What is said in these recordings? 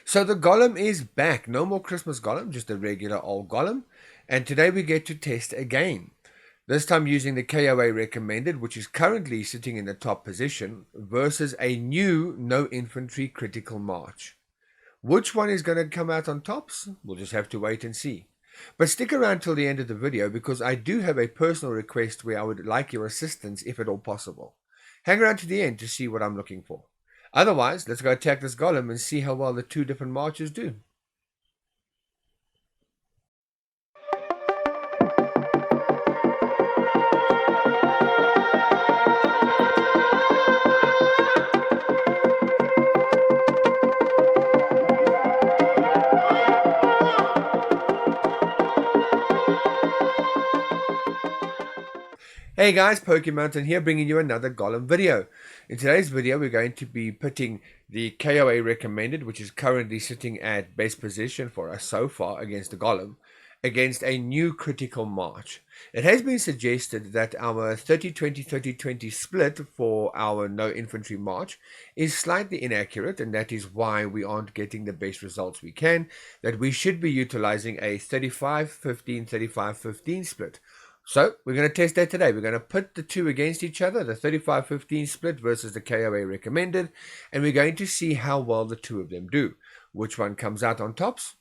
So the Golem is back. No more Christmas Golem, just a regular old Golem. And today we get to test again. This time using the KOA recommended, which is currently sitting in the top position, versus a new no infantry critical march. Which one is going to come out on tops? We'll just have to wait and see. But stick around till the end of the video because I do have a personal request where I would like your assistance if at all possible. Hang around to the end to see what I'm looking for. Otherwise, let's go attack this Golem and see how well the two different marches do. Hey guys, Mountain here bringing you another Golem video. In today's video we're going to be putting the KOA recommended, which is currently sitting at best position for us so far against the Golem, against a new critical march. It has been suggested that our 30-20, 30-20 split for our no infantry march is slightly inaccurate, and that is why we aren't getting the best results we can, that we should be utilizing a 35-15, 35-15 split. So we're going to test that today. We're going to put the two against each other, the 35-15 split versus the KOA recommended, and we're going to see how well the two of them do. Which one comes out on tops?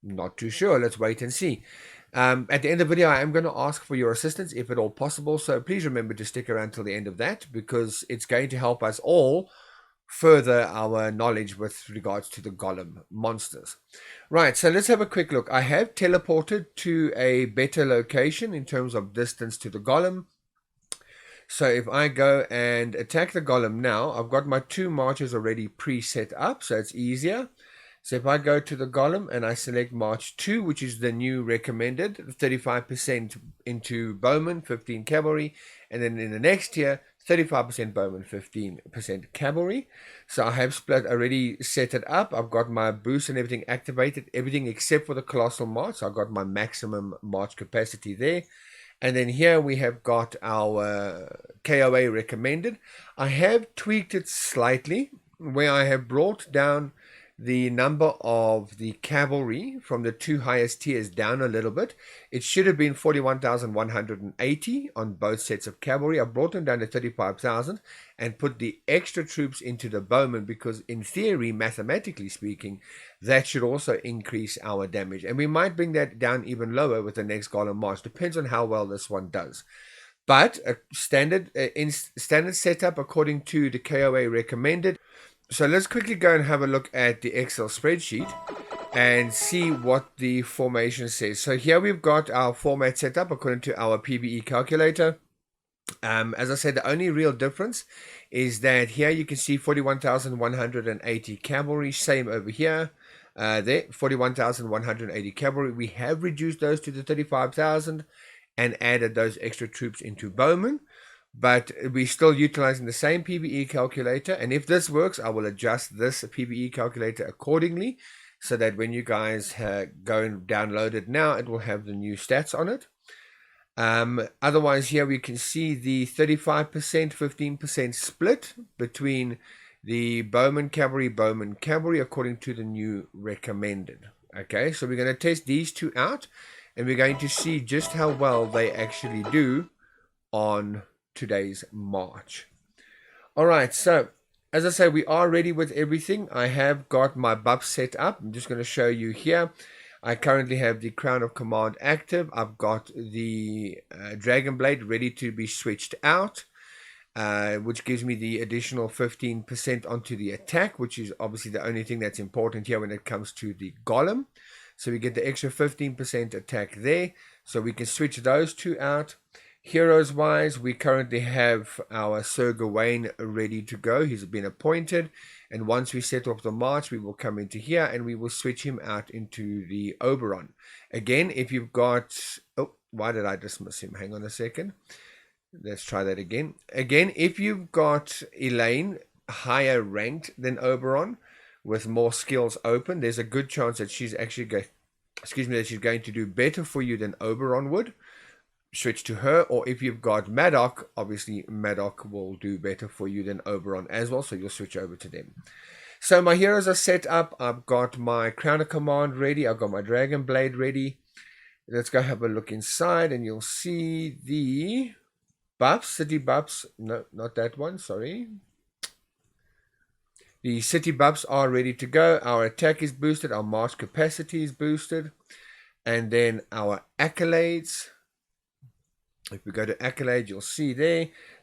Not too sure. Let's wait and see. At the end of the video, I am going to ask for your assistance if at all possible. So please remember to stick around till the end of that because it's going to help us all further our knowledge with regards to the Golem monsters. Right, so let's have a quick look. I have teleported to a better location in terms of distance to the Golem. So if I go and attack the Golem now, I've got my two marches already pre-set up, so it's easier. So if I go to the Golem and I select March 2, which is the new recommended, 35% into bowmen, 15 cavalry, and then in the next tier, 35% bowmen, 15% cavalry. So I have split already set it up. I've got my boost and everything activated, everything except for the colossal march. So I've got my maximum march capacity there. And then here we have got our KOA recommended. I have tweaked it slightly where I have brought down the number of the cavalry from the two highest tiers down a little bit. It should have been 41,180 on both sets of cavalry. I brought them down to 35,000 and put the extra troops into the bowmen because in theory, mathematically speaking, that should also increase our damage. And we might bring that down even lower with the next Golem March. Depends on how well this one does. But a standard setup according to the KOA recommended. So let's quickly go and have a look at the Excel spreadsheet and see what the formation says. So here we've got our format set up according to our PBE calculator. As I said, the only real difference is that here you can see 41,180 cavalry, same over here. There, 41,180 cavalry. We have reduced those to the 35,000 and added those extra troops into bowmen. But we're still utilizing the same PBE calculator. And if this works, I will adjust this PBE calculator accordingly so that when you guys go and download it now, it will have the new stats on it. Otherwise, here we can see the 35%, 15% split between the bowmen cavalry according to the new recommended. Okay, so we're going to test these two out and we're going to see just how well they actually do on today's march. All right, so as I say, we are ready with everything. I have got my buff set up. I'm just going to show you here. I currently have the Crown of Command active. I've got the Dragon Blade ready to be switched out, which gives me the additional 15% onto the attack, which is obviously the only thing that's important here when it comes to the Golem. So we get the extra 15% attack there. So we can switch those two out. Heroes wise, we currently have our Sir Gawain ready to go. He's been appointed, and once we set off the march, we will come into here and we will switch him out into the Oberon. Again, if you've got, oh, why did I dismiss him? Hang on a second. Let's try that again. Again, if you've got Elaine higher ranked than Oberon with more skills open, there's a good chance that she's actually going, that she's going to do better for you than Oberon would. Switch to her. Or if you've got Madoc, obviously Madoc will do better for you than Oberon as well, so you'll switch over to them. So my heroes are set up. I've got my Crown of Command ready. I've got my Dragon Blade ready. Let's go have a look inside and you'll see the buffs, city buffs. No, not that one, sorry. The city buffs are ready to go. Our attack is boosted. Our march capacity is boosted. And then our accolades. If we go to accolades, you'll see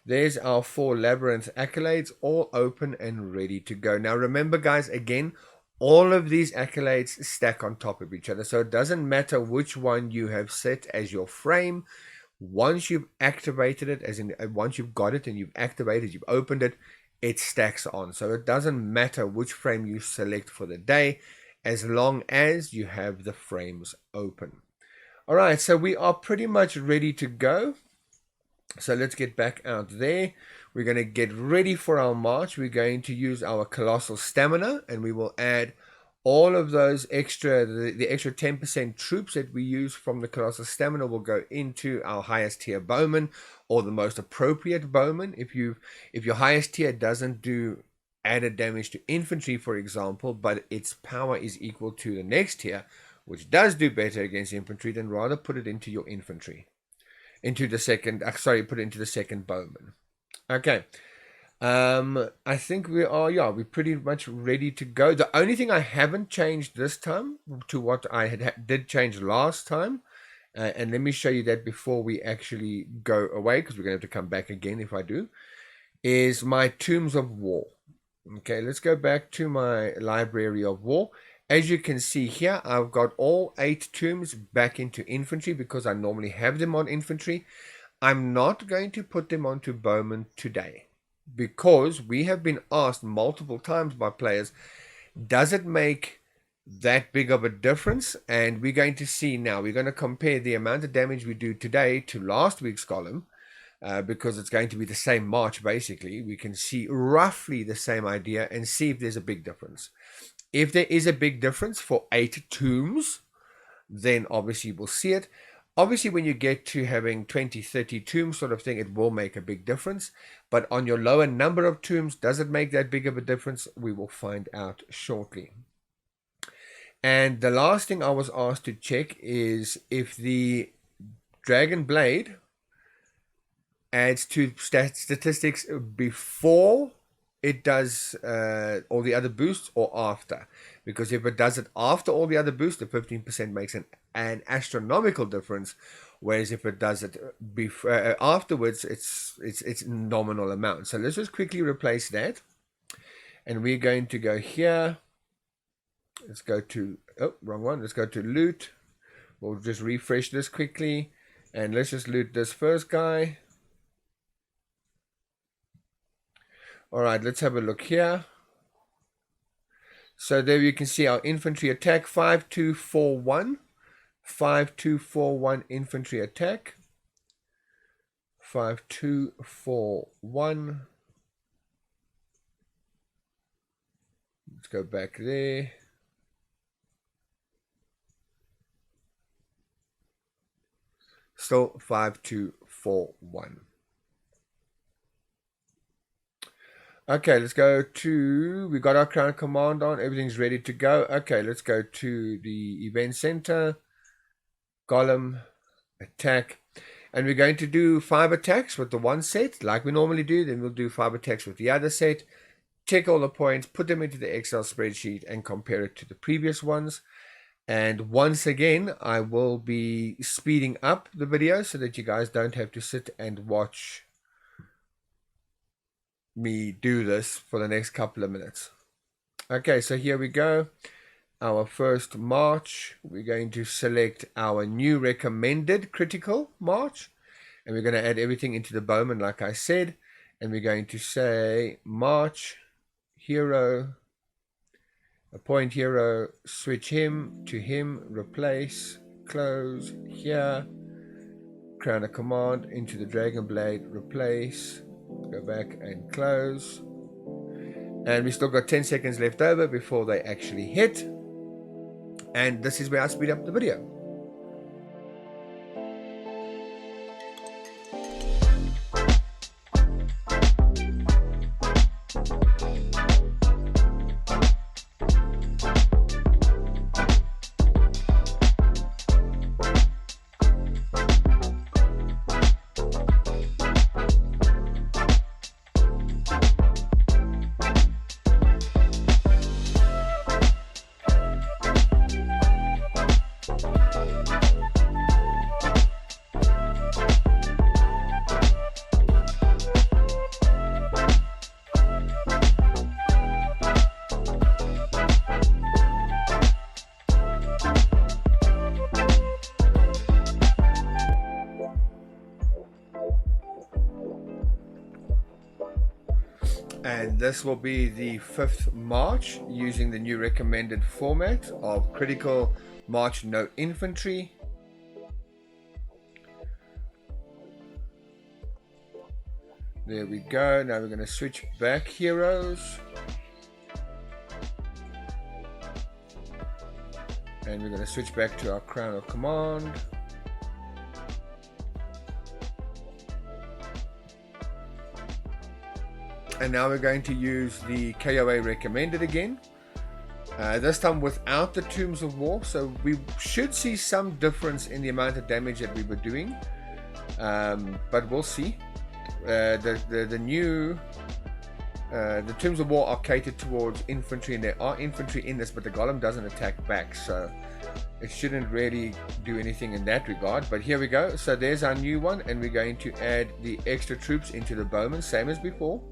there's our 4 labyrinth accolades, all open and ready to go. Now remember guys, again, all of these accolades stack on top of each other. So it doesn't matter which one you have set as your frame. Once you've activated it, as in once you've got it and you've activated, you've opened it, it stacks on. So it doesn't matter which frame you select for the day, as long as you have the frames open. All right, so we are pretty much ready to go. So let's get back out there. We're going to get ready for our march. We're going to use our colossal stamina, and we will add all of those extra, the extra 10% troops that we use from the colossal stamina will go into our highest tier bowman, or the most appropriate bowman. If your highest tier doesn't do added damage to infantry, for example, but its power is equal to the next tier, which does do better against infantry, then rather put it into your infantry. Into the second, put it into the second bowman. Okay. I think we're pretty much ready to go. The only thing I haven't changed this time to what I did change last time, and let me show you that before we actually go away, because we're going to have to come back again if I do, is my Tombs of War. Okay, let's go back to my Library of War. As you can see here, I've got all 8 tombs back into infantry because I normally have them on infantry. I'm not going to put them onto bowmen today because we have been asked multiple times by players, does it make that big of a difference? And we're going to see now. We're going to compare the amount of damage we do today to last week's Golem. Because it's going to be the same march, basically. We can see roughly the same idea and see if there's a big difference. If there is a big difference for 8 tombs, then obviously we'll see it. Obviously, when you get to having 20, 30 tombs sort of thing, it will make a big difference. But on your lower number of tombs, does it make that big of a difference? We will find out shortly. And the last thing I was asked to check is if the Dragon Blade adds to statistics before it does all the other boosts or after. Because if it does it after all the other boosts, the 15% makes an astronomical difference. Whereas if it does it afterwards, it's nominal amount. So let's just quickly replace that. And we're going to go here. Let's go to, oh, wrong one. Let's go to loot. We'll just refresh this quickly. And let's just loot this first guy. All right, let's have a look here. So there you can see our infantry attack, 5241. 5241 infantry attack. 5241. Let's go back there. Still 5241. Okay, let's go to, we got our Crown Command on, everything's ready to go. Okay, let's go to the event center, Golem, attack, and we're going to do 5 attacks with the one set, like we normally do. Then we'll do 5 attacks with the other set, check all the points, put them into the Excel spreadsheet, and compare it to the previous ones. And once again, I will be speeding up the video so that you guys don't have to sit and watch me do this for the next couple of minutes. Okay, so here we go. Our first march. We're going to select our new recommended critical march. And we're going to add everything into the bowman like I said. And we're going to say march, hero, appoint hero, switch him to him, replace, close, here, Crown of Command, into the Dragon Blade, replace, go back and close. And we still got 10 seconds left over before they actually hit. And this is where I speed up the video. this will be the 5th march using the new recommended format of critical march no infantry. There we go. Now we're going to switch back heroes. And we're going to switch back to our crown of command. And now we're going to use the KOA recommended again. This time without the Tombs of War. So we should see some difference in the amount of damage that we were doing. But we'll see. The new the Tombs of War are catered towards infantry, and there are infantry in this, but the Golem doesn't attack back, so it shouldn't really do anything in that regard. But here we go. So there's our new one, and we're going to add the extra troops into the bowmen, same as before,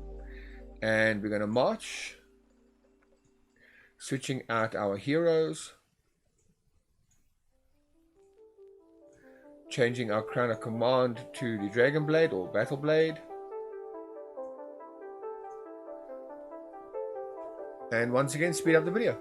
and we're going to march, switching out our heroes, changing our crown of command to the dragon blade or battle blade. And once again, speed up the video.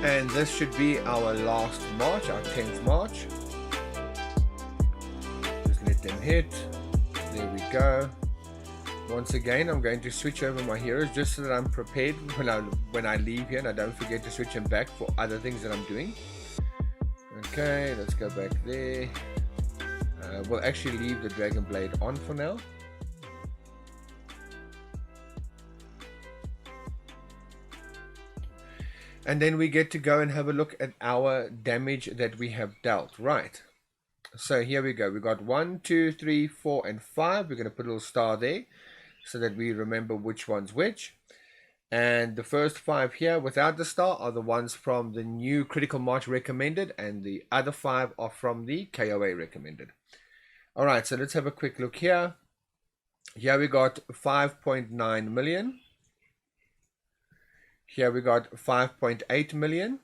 And this should be our last march, our 10th march. Just let them hit. There we go. Once again, I'm going to switch over my heroes just so that I'm prepared when I leave here, and I don't forget to switch them back for other things that I'm doing. Okay, let's go back there. We'll actually leave the dragon blade on for now. And then we get to go and have a look at our damage that we have dealt. Right. So here we go. We got 1, 2, 3, 4, and 5. We're going to put a little star there so that we remember which one's which. And the first 5 here without the star are the ones from the new critical march recommended, and the other 5 are from the KOA recommended. All right, so let's have a quick look here. Here we got 5.9 million. Here we got 5.8 million,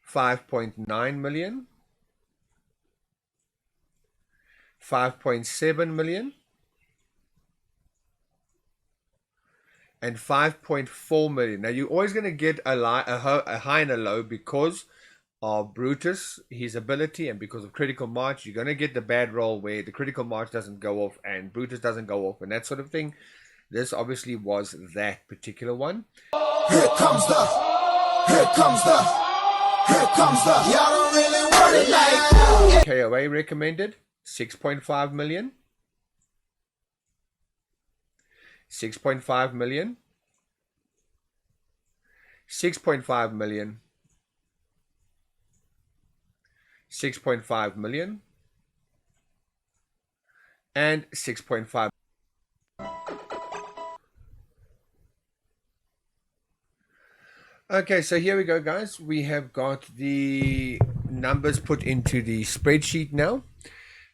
5.9 million, 5.7 million, and 5.4 million. Now you're always going to get a high and a low because of Brutus, his ability, and because of critical march. You're going to get the bad roll where the critical march doesn't go off and Brutus doesn't go off and that sort of thing. This obviously was that particular one. Here comes the, y'all don't really want it like that. KOA recommended 6.5 million, 6.5 million, 6.5 million, 6.5 million, and 6.5. Okay, so here we go, guys. We have got the numbers put into the spreadsheet now.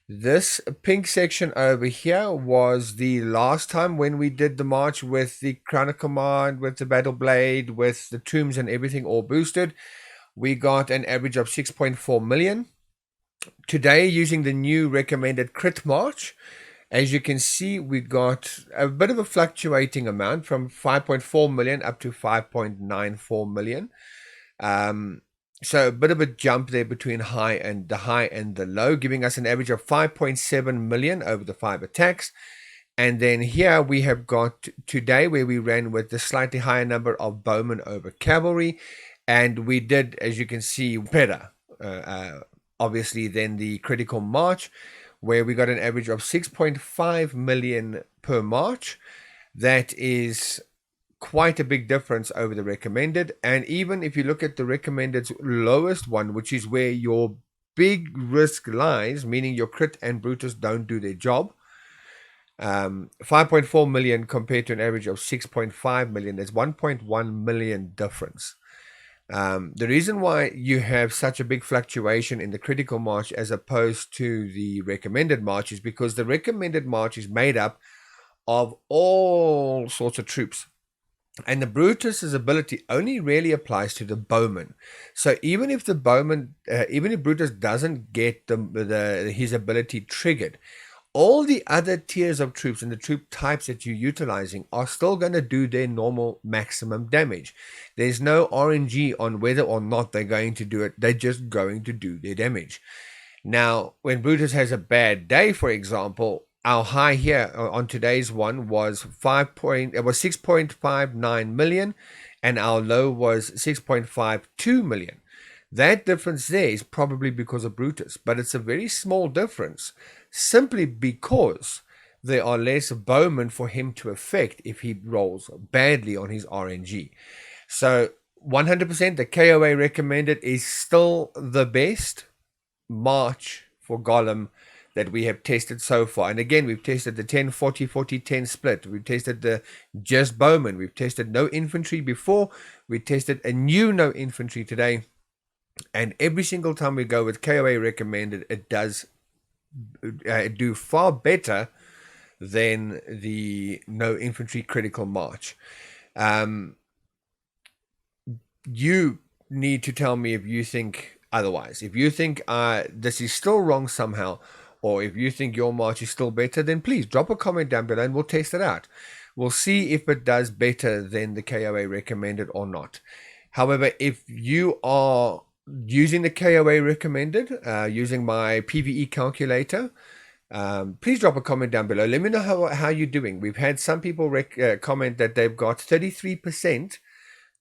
This pink section over here was the last time when we did the march with the Crown of Command, with the Battle Blade, with the tombs and everything all boosted. We got an average of 6.4 million. Today, using the new recommended crit march, as you can see, we got a bit of a fluctuating amount from 5.4 million up to 5.94 million. So a bit of a jump there between the high and the low, giving us an average of 5.7 million over the 5 attacks And then here we have got today where we ran with the slightly higher number of bowmen over cavalry. And we did, as you can see, better, obviously, than the critical march, where we got an average of 6.5 million per march. That is quite a big difference over the recommended. And even if you look at the recommended's lowest one, which is where your big risk lies, meaning your crit and Brutus don't do their job, 5.4 million compared to an average of 6.5 million, there's 1.1 million difference. The reason why you have such a big fluctuation in the critical march as opposed to the recommended march is because the recommended march is made up of all sorts of troops. And the Brutus's ability only really applies to the bowman. So even if the bowman, even if Brutus doesn't get his ability triggered, all the other tiers of troops and the troop types that you're utilizing are still going to do their normal maximum damage. There's no RNG on whether or not they're going to do it. They're just going to do their damage. Now, when Brutus has a bad day, for example, our high here on today's one was 6.59 million, and our low was 6.52 million. That difference there is probably because of Brutus, but it's a very small difference simply because there are less bowmen for him to affect if he rolls badly on his RNG. So 100% the KOA recommended is still the best march for Golem that we have tested so far. And again, we've tested the 10-40-40-10 split. We've tested the just bowman. We've tested no infantry before. We tested a new no infantry today. And every single time we go with KOA recommended, it does do far better than the no infantry critical march. You need to tell me if you think otherwise. If you think this is still wrong somehow, or if you think your march is still better, then please drop a comment down below and we'll test it out. We'll see if it does better than the KOA recommended or not. However, if you are using the KOA recommended, using my PvE calculator, please drop a comment down below. Let me know how you're doing. We've had some people comment that they've got 33%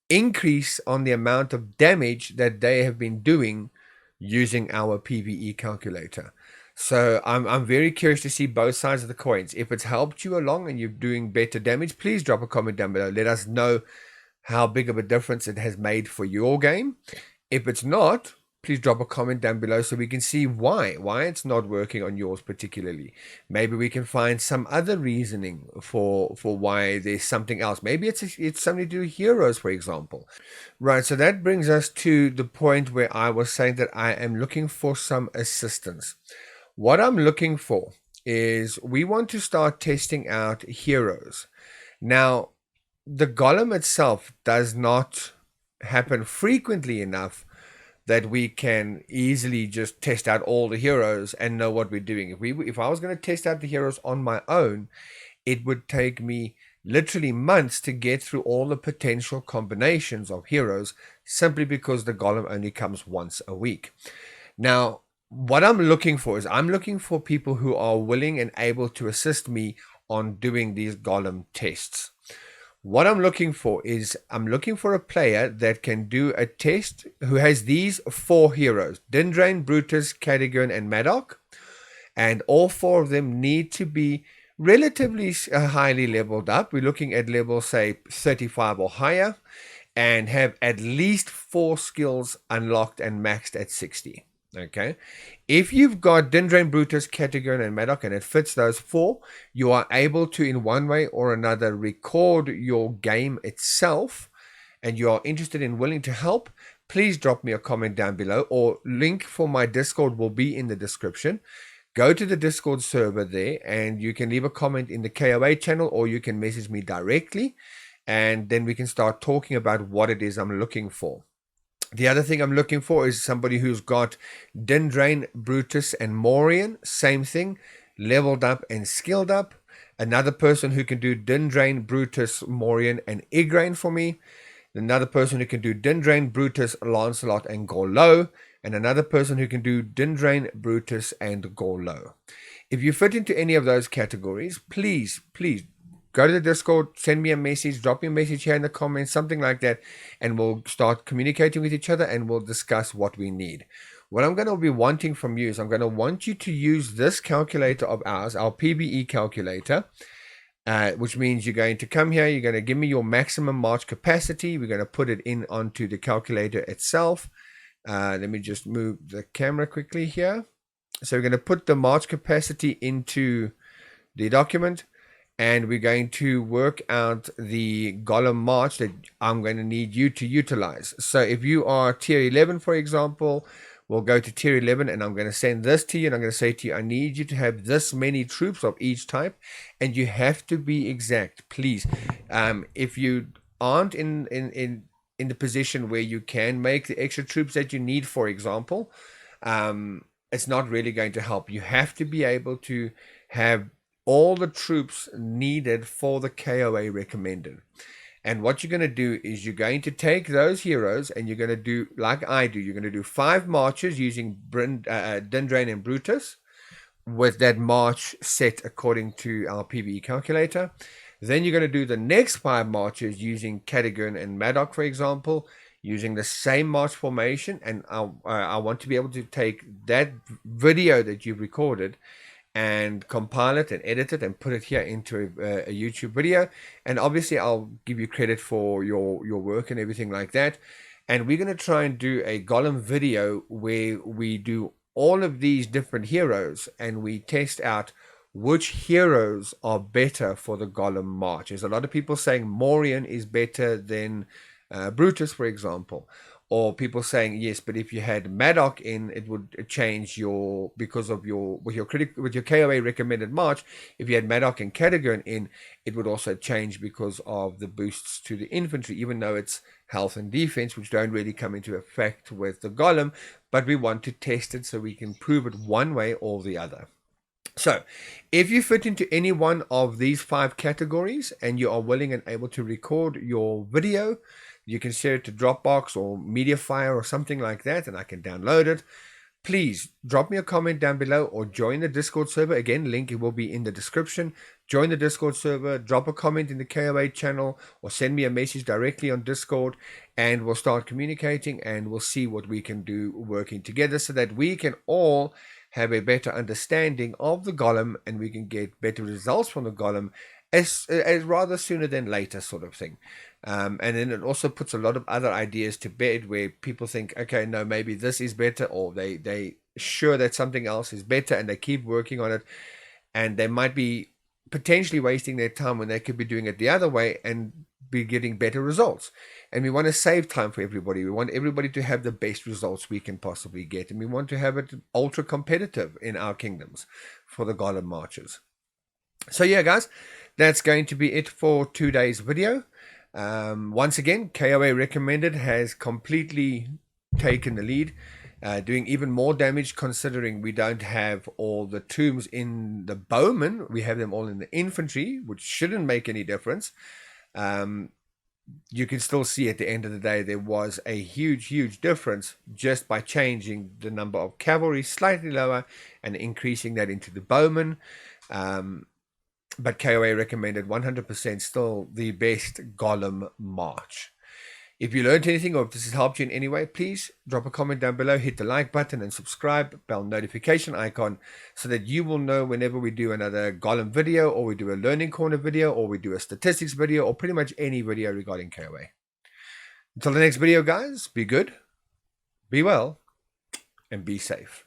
increase on the amount of damage that they have been doing using our PvE calculator. So I'm very curious to see both sides of the coins. If it's helped you along and you're doing better damage, please drop a comment down below. Let us know how big of a difference it has made for your game. If it's not, please drop a comment down below so we can see why it's not working on yours particularly. Maybe we can find some other reasoning for why there's something else. Maybe it's something to do with heroes, for example. Right, so that brings us to the point where I was saying that I am looking for some assistance. What I'm looking for is we want to start testing out heroes. Now, the Golem itself does not happen frequently enough that we can easily just test out all the heroes and know what we're doing. If I was going to test out the heroes on my own, it would take me literally months to get through all the potential combinations of heroes simply because the Golem only comes once a week. Now, what I'm looking for is I'm looking for people who are willing and able to assist me on doing these Golem tests. What I'm looking for is I'm looking for a player that can do a test who has these 4 heroes: Dindrain, Brutus, Cadogan, and Madoc. And all 4 of them need to be relatively highly leveled up. We're looking at level, say, 35 or higher, and have at least 4 skills unlocked and maxed at 60. Okay, if you've got Dindrain, Brutus, Cadogan, and Madoc, and it fits those 4, you are able to, in one way or another, record your game itself, and you are interested and willing to help, please drop me a comment down below, or link for my Discord will be in the description. Go to the Discord server there, and you can leave a comment in the KOA channel, or you can message me directly, and then we can start talking about what it is I'm looking for. The other thing I'm looking for is somebody who's got Dindrain, Brutus, and Morian. Same thing, leveled up and skilled up. Another person who can do Dindrain, Brutus, Morian, and Igraine for me. Another person who can do Dindrain, Brutus, Lancelot, and Gorlo. And another person who can do Dindrain, Brutus, and Gorlo. If you fit into any of those categories, please go to the Discord, send me a message, drop me a message here in the comments, something like that, and we'll start communicating with each other and we'll discuss what we need. What I'm going to be wanting from you is I'm going to want you to use this calculator of ours, our PBE calculator, which means you're going to come here, you're going to give me your maximum march capacity. We're going to put it in onto the calculator itself. Let me just move the camera quickly here. So we're going to put the march capacity into the document, and we're going to work out the Golem march that I'm going to need you to utilize. So if you are tier 11, for example, we'll go to tier 11, and I'm going to send this to you, and I'm going to say to you, I need you to have this many troops of each type, and you have to be exact, please. If you aren't in the position where you can make the extra troops that you need, for example, it's not really going to help. You have to be able to have all the troops needed for the KOA recommended. And what you're going to do is you're going to take those heroes and you're going to do like I do. You're going to do 5 marches using Dindrain and Brutus with that march set according to our PBE calculator. Then you're going to do the next 5 marches using Cadogan and Madoc, for example, using the same march formation. And I want to be able to take that video that you've recorded and compile it and edit it and put it here into a YouTube video. And obviously I'll give you credit for your work and everything like that. And we're going to try and do a Golem video where we do all of these different heroes and we test out which heroes are better for the Golem march. There's a lot of people saying Morian is better than Brutus, for example. Or people saying, yes, but if you had Madoc in, it would change your, because of your, with your KOA recommended march, if you had Madoc and Cadogan in, it would also change because of the boosts to the infantry, even though it's health and defense, which don't really come into effect with the Golem, but we want to test it so we can prove it one way or the other. So, if you fit into any one of these 5 categories and you are willing and able to record your video, you can share it to Dropbox or Mediafire or something like that, and I can download it. Please drop me a comment down below or join the Discord server. Again, link will be in the description. Join the Discord server, drop a comment in the KOA channel, or send me a message directly on Discord, and we'll start communicating and we'll see what we can do working together so that we can all have a better understanding of the Golem and we can get better results from the Golem as rather sooner than later, sort of thing. And then it also puts a lot of other ideas to bed where people think, okay, no, maybe this is better, or they sure that something else is better and they keep working on it, and they might be potentially wasting their time when they could be doing it the other way and be getting better results. And we want to save time for everybody. We want everybody to have the best results we can possibly get, and we want to have it ultra competitive in our kingdoms for the Golem marches. So yeah, guys, that's going to be it for today's video. Once again, KOA recommended has completely taken the lead, doing even more damage considering we don't have all the tombs in the bowmen. We have them all in the infantry, which shouldn't make any difference. You can still see at the end of the day there was a huge difference just by changing the number of cavalry slightly lower and increasing that into the bowmen. But KOA recommended 100% still the best Golem march. If you learned anything or if this has helped you in any way, please drop a comment down below, hit the like button and subscribe, bell notification icon, so that you will know whenever we do another Golem video, or we do a learning corner video, or we do a statistics video, or pretty much any video regarding KOA. Until the next video, guys, be good, be well, and be safe.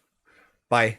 Bye.